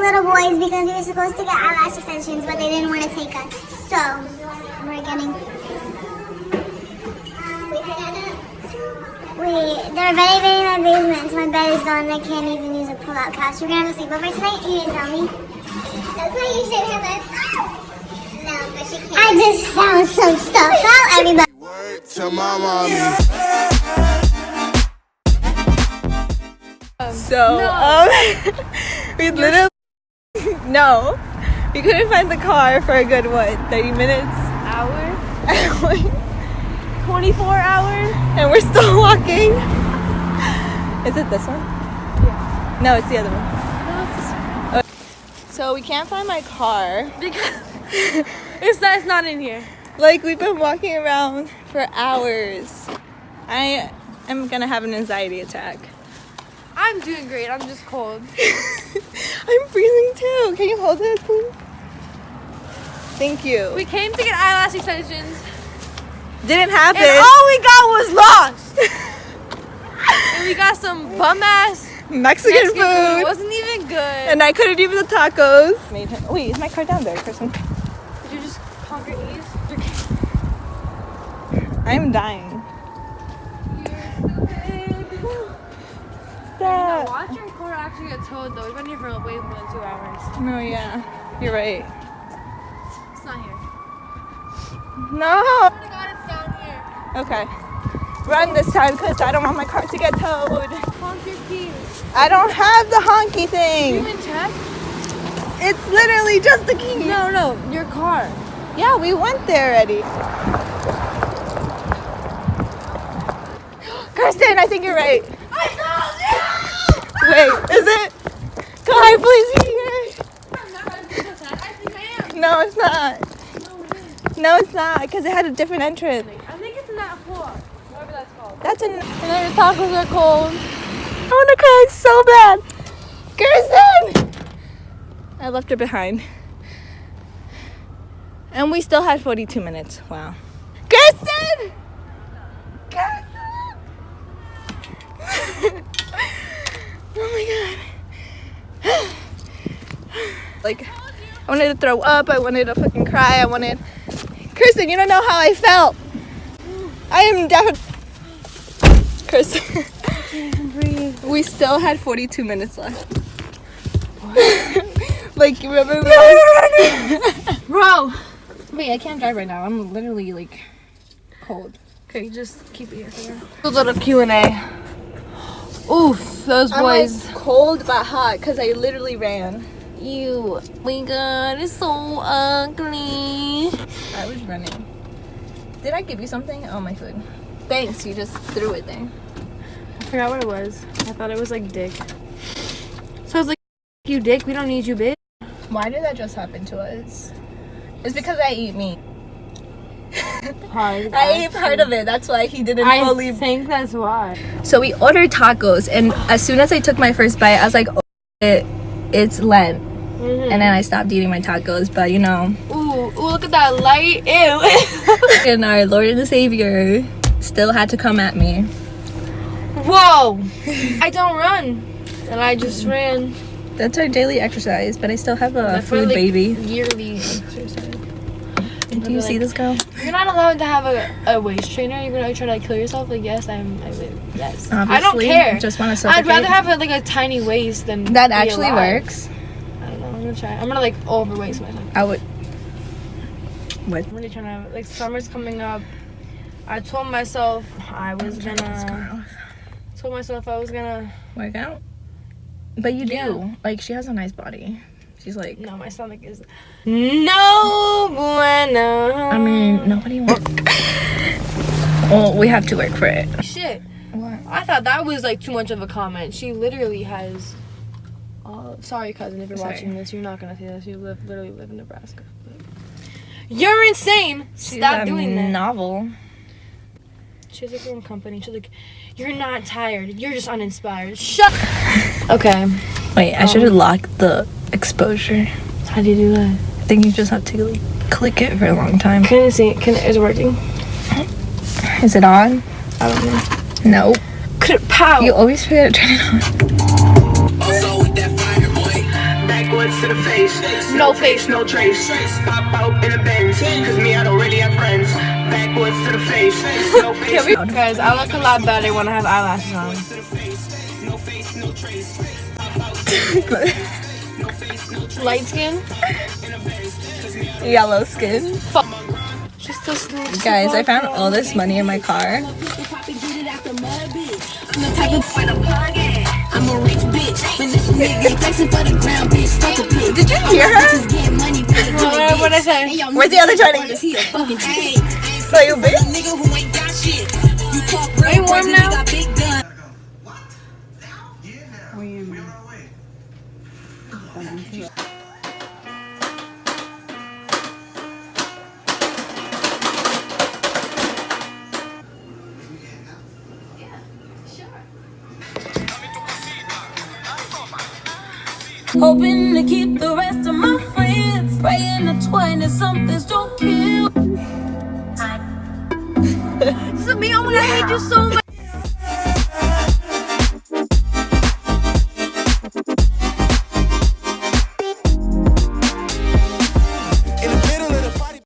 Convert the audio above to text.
little boys because we were supposed to get eyelash extensions, but they didn't want to take us. So, we're getting... They're very in my basement, so my bed is gone and I can't even use a pull-out couch. We're gonna have to sleep over tonight. You didn't tell me. That's why you should have us. No, but she can't. I just found some stuff out, everybody. Word to my mommy. We literally no. We couldn't find the car for a good 30 minutes? Hour? 24 hours? And we're still walking. Is it this one? Yeah. No, it's the other one. No, it's this one. So we can't find my car. Because it's not in here. Like, we've been walking around for hours. I am gonna have an anxiety attack. I'm doing great. I'm just cold. I'm freezing too. Can you hold it, please? Thank you. We came to get eyelash extensions. Didn't happen. And all we got was lost. And we got some bum-ass Mexican food. It wasn't even good. And I couldn't eat the tacos. Wait, is my car down there, Kristen? Did you just conquer ease? I'm dying. Yeah, watch your car actually get towed though. We've been here for way more than 2 hours. No, yeah. You're right. It's not here. No. Oh my god, it's down here. Okay. Run this time because I don't want my car to get towed. Honk your keys. I don't have the honky thing. You even check? It's literally just the key. No, your car. Yeah, we went there already. Kristen, I think you're right. I told you! Wait, is it? Car, please be here. I think I am. No, it's not. No, it's not, because it had a different entrance. I think it's in that hole. Whatever that's called. That's an... And then your tacos are cold. I want to cry so bad. Kristen! I left her behind. And we still had 42 minutes. Wow. Kristen! Kristen! Oh my god. Like, I wanted to throw up. I wanted to fucking cry. Kristen, you don't know how I felt. I am definitely... Kristen. I can't even breathe. We still had 42 minutes left. Like, you remember? Bro! Wait, I can't drive right now. I'm literally, like, cold. Okay, just keep it here for now. A little Q&A. Oof, those boys. I'm like cold but hot because I literally ran. Oh my god, it's so ugly. I was running. Did I give you something? Oh, my food. Thanks, you just threw it there. I forgot what it was. I thought it was like dick. So I was like, you dick, we don't need you, bitch. Why did that just happen to us? It's because I eat meat. I ate part of it. That's why he didn't fully. I think that's why. So we ordered tacos, and as soon as I took my first bite, I was like, oh, it's Lent. And then I stopped eating my tacos, but you know. Ooh, look at that light. Ew. And our Lord and Savior still had to come at me. Whoa! I don't run. And I just ran. That's our daily exercise, but I still have a food like baby. Yearly exercise. Do you see this girl? You're not allowed to have a waist trainer. You're gonna try to kill yourself. Like, yes, I would. Yes. Obviously, I don't care. Just want to suffocate. I'd rather have like a tiny waist than that be actually alive. works. I don't know. I'm gonna try. I'm gonna like overwaist myself. I would. What? I'm really trying to. Like, summer's coming up. I told myself I was gonna. Work out. But you do. Yeah. Like, she has a nice body. She's like. No, my stomach is. No bueno. I mean, nobody wants. Well, we have to work for it. Shit. What? I thought that was like too much of a comment. She literally has. Oh, sorry, cousin, if you're watching this, you're not gonna see this. You literally live in Nebraska. But... You're insane. Stop doing that. Novel. She has like her own company. She's like, you're not tired. You're just uninspired. Shut. Okay. Wait, I should have locked the exposure. How do you do that? I think you just have to like click it for a long time. Can you see? Is it working? Is it on? I don't know. No. Pow. You always forget to turn it on. Also with that fire boy. Backwoods to the face. No face, no trace. Pop out in a Benz, cause me, I don't really have friends. Backwards to the face. No face. Guys, I look a lot better when I have eyelashes on. No face, no trace. Light skin? Yellow skin. She's still sleeping. Guys, I found all this money in my car. I'm a rich bitch. Flexing for the ground, bitch. Fuck a bitch. Did you hear her? What'd I say? Where's the other 20? So you bitch? Are you warm now? Hoping to keep the rest of my friends. Praying the 20-somethings don't kill. This is me. Oh my God, I hate you so much.